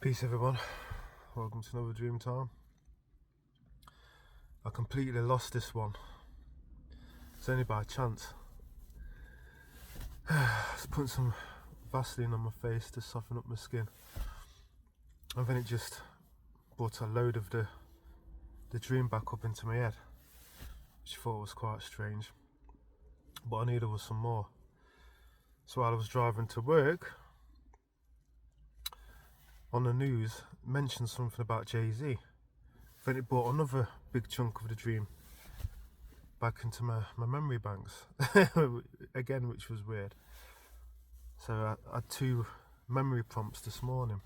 Peace everyone, welcome to another Dreamtime. I completely lost this one. It's only by chance. Just putting some Vaseline on my face to soften up my skin, and then it just brought a load of the dream back up into my head, which I thought was quite strange, but I knew there was some more. So while I was driving to work, on the news mentioned something about Jay-Z. Then it brought another big chunk of the dream back into my memory banks again, which was weird. So I had two memory prompts this morning,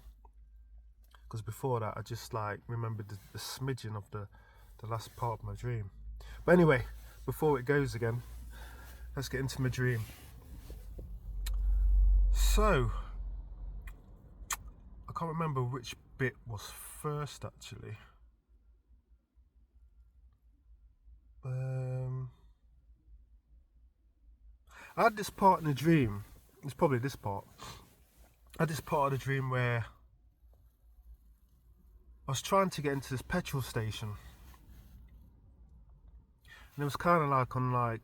because before that I just remembered the smidgen of the last part of my dream. But anyway, before it goes again, let's get into my dream. So I can't remember which bit was first actually. I had this part in the dream, it's probably this part. I had this part of the dream where I was trying to get into this petrol station, and it was kind of like on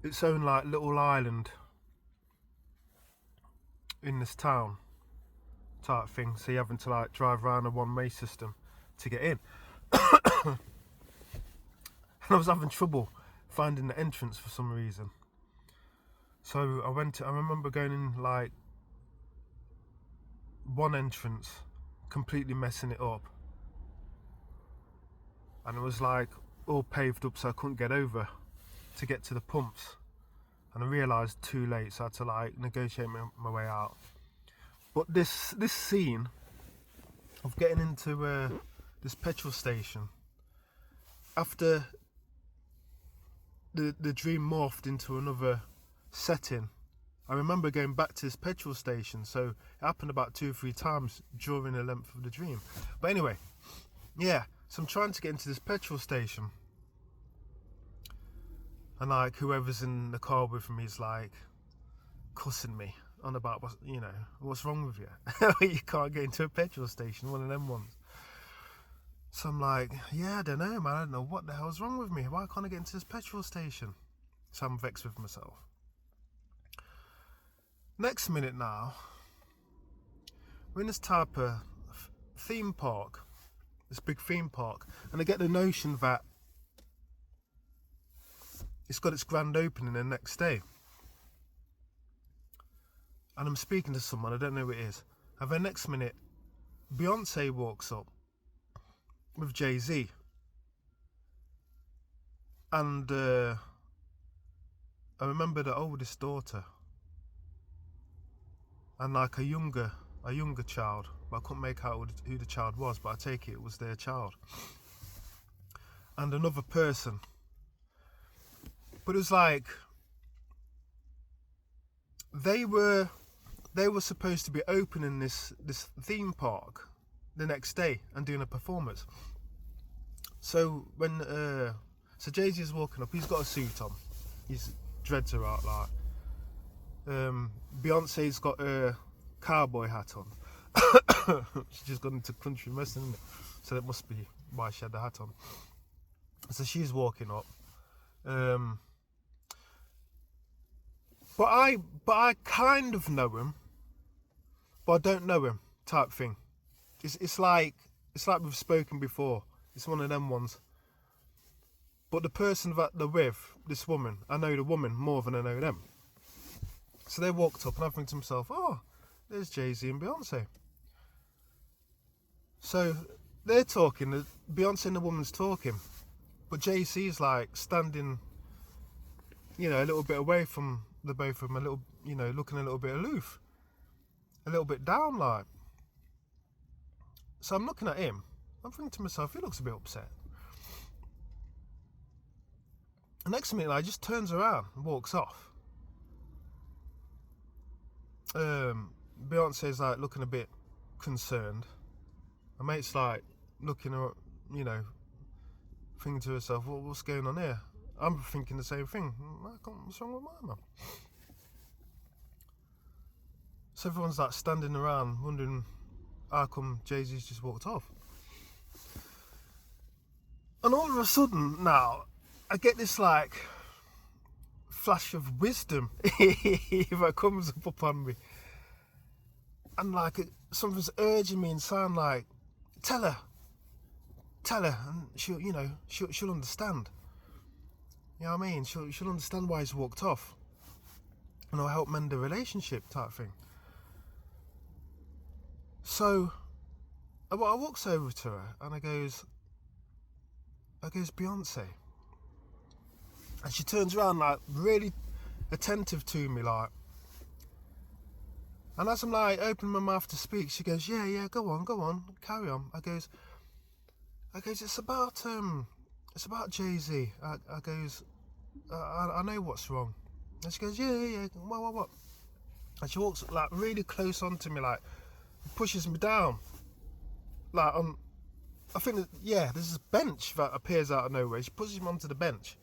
its own little island in this town type thing, so you're having to drive around a one-way system to get in. And I was having trouble finding the entrance for some reason, so I remember going in one entrance, completely messing it up, and it was all paved up, so I couldn't get over to get to the pumps, and I realised too late, so I had to negotiate my way out. But this scene of getting into this petrol station, after the dream morphed into another setting, I remember going back to this petrol station, so it happened about 2 or 3 times during the length of the dream. But anyway, yeah, so I'm trying to get into this petrol station, and whoever's in the car with me is cussing me on about what's wrong with you? You can't get into a petrol station, one of them ones. So I'm yeah, I don't know, man, I don't know what the hell's wrong with me. Why can't I get into this petrol station? So I'm vexed with myself. Next minute now, we're in this type of theme park, this big theme park, and I get the notion that it's got its grand opening the next day. And I'm speaking to someone, I don't know who it is, and then next minute, Beyonce walks up with Jay-Z, and I remember the oldest daughter and a younger child, but I couldn't make out who the child was, but I take it was their child, and another person. But it was they were supposed to be opening this theme park the next day and doing a performance. So when so Jay-Z is walking up, he's got a suit on, his dreads are out Beyonce's got a cowboy hat on. She's just got into country western, isn't it? So that must be why she had the hat on. So she's walking up, but I kind of know him, but I don't know him type thing. It's like we've spoken before. It's one of them ones. But the person that they're with, this woman, I know the woman more than I know them. So they walked up, and I think to myself, oh, there's Jay-Z and Beyonce. So they're talking, Beyonce and the woman's talking, but Jay-Z's standing, a little bit away from the both of them, a little, looking a little bit aloof, a little bit down So I'm looking at him, I'm thinking to myself, he looks a bit upset. The next minute, he just turns around and walks off. Beyonce's looking a bit concerned. My mate's looking at, thinking to herself, what's going on here? I'm thinking the same thing. What's wrong with my mum? So everyone's like standing around wondering how come Jay-Z's just walked off. And all of a sudden now, I get this like flash of wisdom that comes up upon me. And like something's urging me inside, like, tell her, and she'll understand. You know what I mean? She'll understand why he's walked off. And I'll help mend the relationship type thing. So I walks over to her and I goes, Beyonce. And she turns around like really attentive to me, like. And as I'm like opening my mouth to speak, she goes, yeah, go on, carry on. I goes, it's about Jay-Z. I goes, I know what's wrong. And she goes, yeah, what? And she walks like really close onto me, like pushes me down. Like I think there's this bench that appears out of nowhere. She pushes me onto the bench.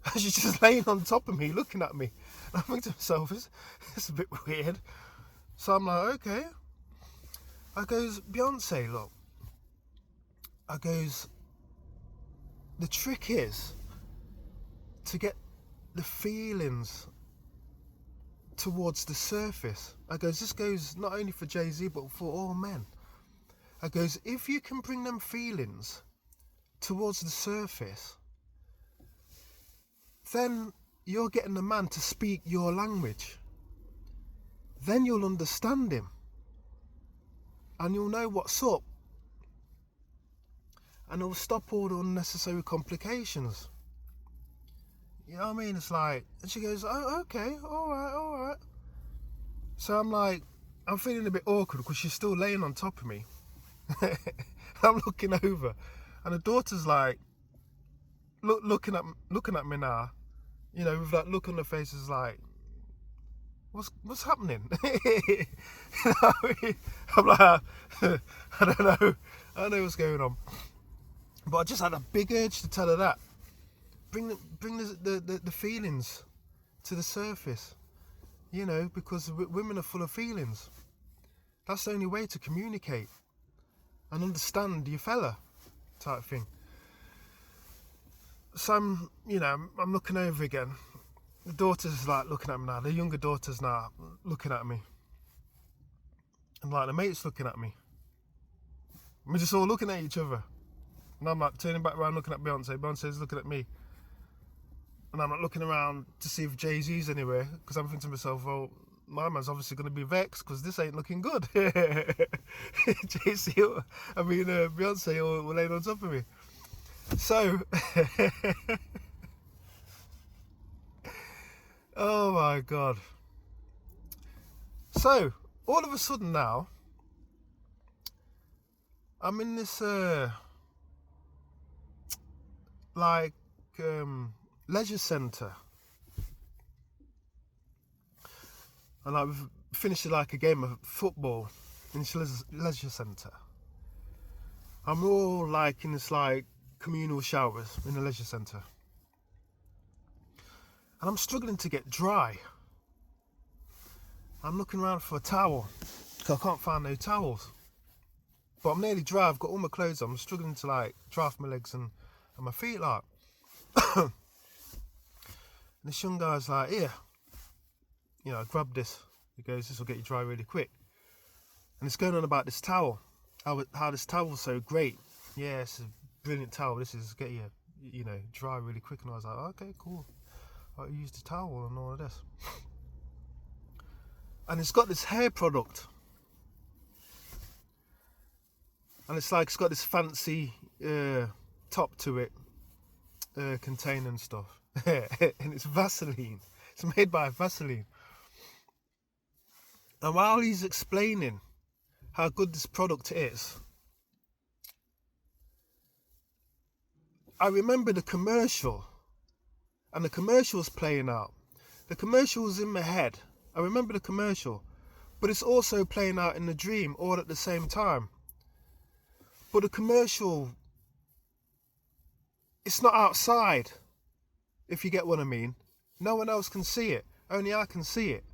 And she's just laying on top of me, looking at me. And I think to myself, it's a bit weird. So I'm like, okay. I goes, Beyonce, look. I goes, the trick is to get the feelings towards the surface. I goes, this goes not only for Jay-Z, but for all men. I goes, if you can bring them feelings towards the surface, then you're getting the man to speak your language. Then you'll understand him. And you'll know what's up. And it'll stop all the unnecessary complications. You know what I mean? It's like, and she goes, oh, okay, all right. So I'm feeling a bit awkward because she's still laying on top of me. I'm looking over, and the daughter's like, looking at me now, you know, with that look on her face, is like, what's happening? You know what I mean? I'm like, I don't know what's going on. But I just had a big urge to tell her that. Bring the feelings to the surface, you know, because women are full of feelings. That's the only way to communicate and understand your fella, type thing. So I'm looking over again. The daughter's like looking at me now. The younger daughter's now looking at me, and like the mate's looking at me. We're just all looking at each other. And I'm like turning back around looking at Beyonce. Beyonce's looking at me. And I'm like looking around to see if Jay-Z's anywhere, because I'm thinking to myself, well, my man's obviously going to be vexed because this ain't looking good. Beyonce will lay on top of me. So, oh my God. So, all of a sudden now, I'm in this, leisure centre. And I've finished like a game of football in this leisure centre. I'm all like in this like communal showers in the leisure centre. And I'm struggling to get dry. I'm looking around for a towel, because I can't find no towels. But I'm nearly dry, I've got all my clothes on. I'm struggling to like dry off my legs and my feet like. And this young guy's like, here, you know, grab this. He goes, this will get you dry really quick. And it's going on about this towel, how this towel's so great. Yeah, it's a brilliant towel. This is get you, you know, dry really quick. And I was like, okay, cool. I'll use the towel and all of this. And it's got this hair product. And it's like, it's got this fancy top to it, container and stuff. And it's Vaseline. It's made by Vaseline. And while he's explaining how good this product is, I remember the commercial. And the commercial was playing out. The commercial was in my head. I remember the commercial. But it's also playing out in the dream all at the same time. But the commercial, it's not outside, if you get what I mean. No one else can see it. Only I can see it.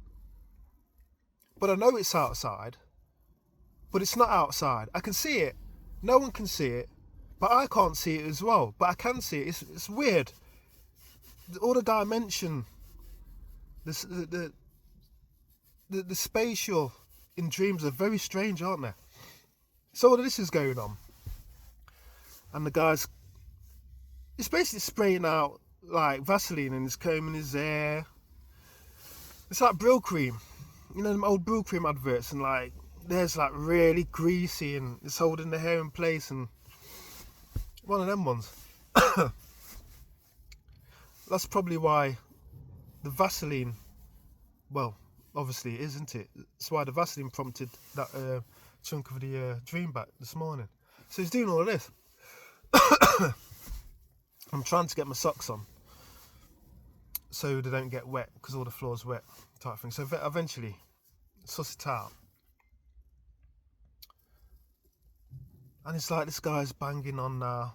but I know it's outside, but it's not outside. I can see it. No one can see it, but I can't see it as well. But I can see it. It's weird. All the dimension, the spatial in dreams are very strange, aren't they? So all of this is going on, and the guy's, he's basically spraying out like Vaseline and he's combing his hair. It's like Brill cream, you know, them old Brill cream adverts, and like there's like really greasy and it's holding the hair in place, and one of them ones. That's probably why the Vaseline, well, obviously it is, isn't it? That's why the Vaseline prompted that chunk of the dream back this morning. So he's doing all of this. I'm trying to get my socks on so they don't get wet, because all the floor's wet type thing. So eventually suss it out, and it's like this guy's banging on now,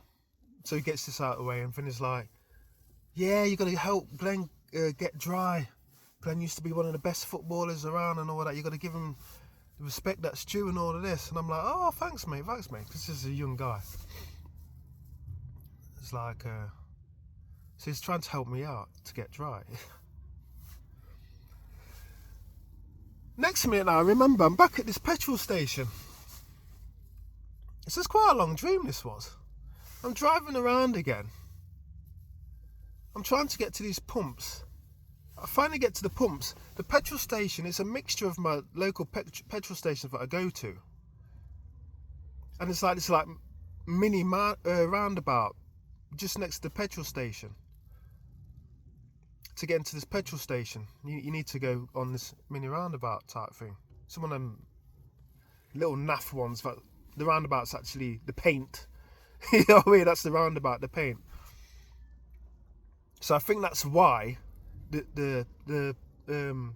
so he gets this out of the way, and then he's like, yeah, you got to help Glenn get dry. Glenn used to be one of the best footballers around and all that. You got to give him the respect that's due and all of this. And I'm like, oh, thanks mate, because this is a young guy. It's like, so he's trying to help me out to get dry. Next minute now, I remember I'm back at this petrol station. This is quite a long dream, this was. I'm driving around again. I'm trying to get to these pumps. I finally get to the pumps. The petrol station is a mixture of my local petrol stations that I go to. And it's like this like mini roundabout just next to the petrol station. To get into this petrol station, you need to go on this mini roundabout type thing. Some of them little naff ones, but the roundabout's actually the paint. You know what I mean? That's the roundabout, the paint. So I think that's why the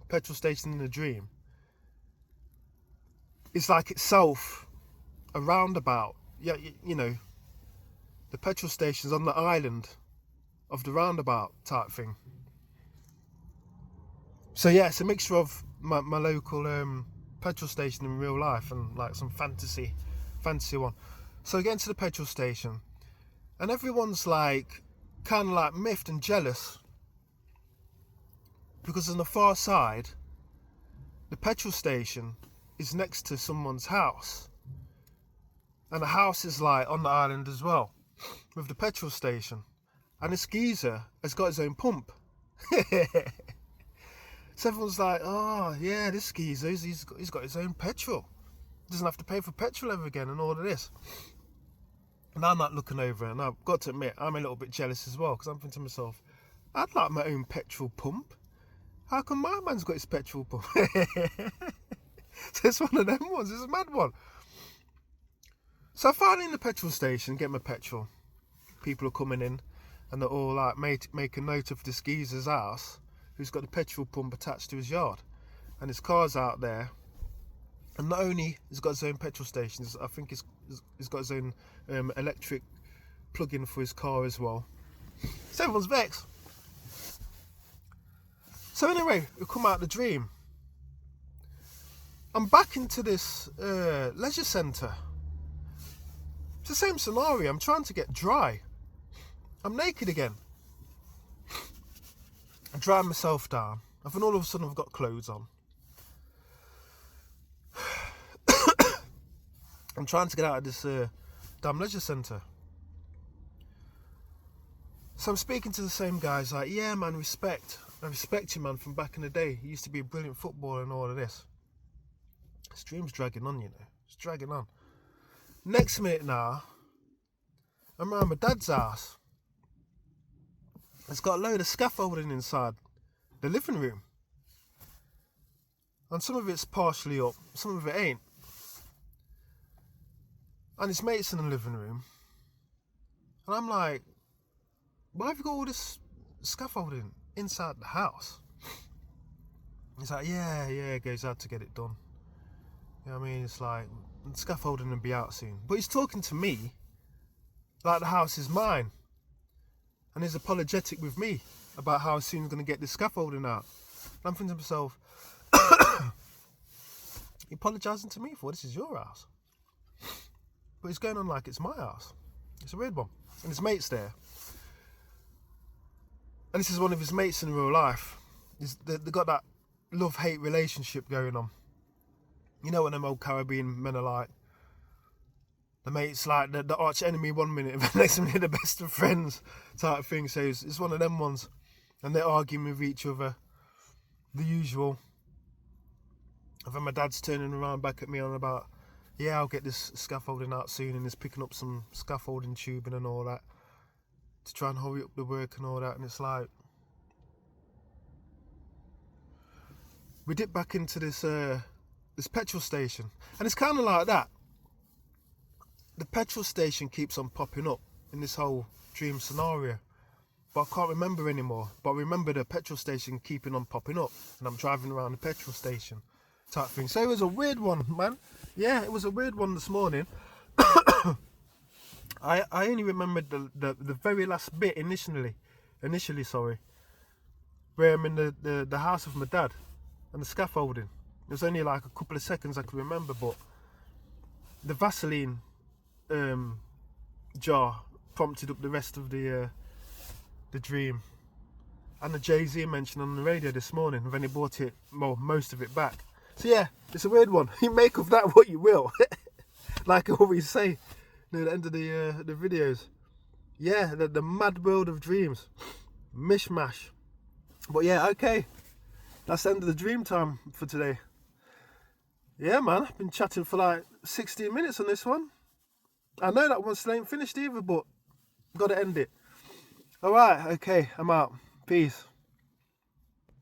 petrol station in the dream is like itself a roundabout. Yeah, you know, the petrol station's on the island of the roundabout type thing. So yeah, it's a mixture of my local petrol station in real life and like some fantasy one. So I get into the petrol station, and everyone's like kind of like miffed and jealous, because on the far side the petrol station is next to someone's house, and the house is like on the island as well with the petrol station, and this geezer has got his own pump. So everyone's like, oh yeah, this geezer, he's got his own petrol, doesn't have to pay for petrol ever again and all of this. And I'm not looking over, and I've got to admit, I'm a little bit jealous as well, because I'm thinking to myself, I'd like my own petrol pump. How come my man's got his petrol pump? So it's one of them ones, it's a mad one. So I finally in the petrol station, get my petrol. People are coming in, and they're all like, make a note of this geezer's house, who's got the petrol pump attached to his yard. And his car's out there. And not only has got his own petrol station, I think he's got his own electric plug-in for his car as well. So everyone's vexed. So anyway, we come out of the dream. I'm back into this leisure centre. It's the same scenario. I'm trying to get dry. I'm naked again. I dry myself down. And then all of a sudden I've got clothes on. I'm trying to get out of this damn leisure centre. So I'm speaking to the same guys like, yeah man, respect. I respect you man from back in the day. You used to be a brilliant footballer and all of this. This dream's dragging on, you know. It's dragging on. Next minute now, I'm around my dad's house. It's got a load of scaffolding inside the living room. And some of it's partially up, some of it ain't. And his mate's in the living room. And I'm like, why have you got all this scaffolding inside the house? He's like, yeah, it goes out to get it done. You know what I mean? It's like, scaffolding will be out soon. But he's talking to me like the house is mine. And he's apologetic with me about how soon he's going to get this scaffolding out. And I'm thinking to myself, You apologising to me for? This is your house. But it's going on like it's my house. It's a weird one. And his mate's there. And this is one of his mates in real life. They got that love-hate relationship going on. You know what them old Caribbean men are like. The mate's like the arch enemy one minute, and the next minute the best of friends type thing. So it's one of them ones. And they're arguing with each other. The usual. And then my dad's turning around back at me on about, yeah, I'll get this scaffolding out soon, and he's picking up some scaffolding tubing and all that to try and hurry up the work and all that. And it's like, we dip back into this petrol station, and it's kind of like that. The petrol station keeps on popping up in this whole dream scenario, but I can't remember anymore. But I remember the petrol station keeping on popping up, and I'm driving around the petrol station type thing. So it was a weird one, man. Yeah, it was a weird one this morning. I only remembered the very last bit initially, where I'm in the house of my dad and the scaffolding. It was only like a couple of seconds I could remember, but the Vaseline jar prompted up the rest of the dream, and the Jay-Z mention on the radio this morning. And then he brought it, well, most of it back. So yeah, it's a weird one. You make of that what you will. Like I always say near the end of the videos. Yeah, the mad world of dreams, mishmash. But yeah, okay, that's the end of the dream time for today. Yeah, man, I've been chatting for like 16 minutes on this one. I know that one still ain't finished either, but got to end it. All right, okay, I'm out. Peace.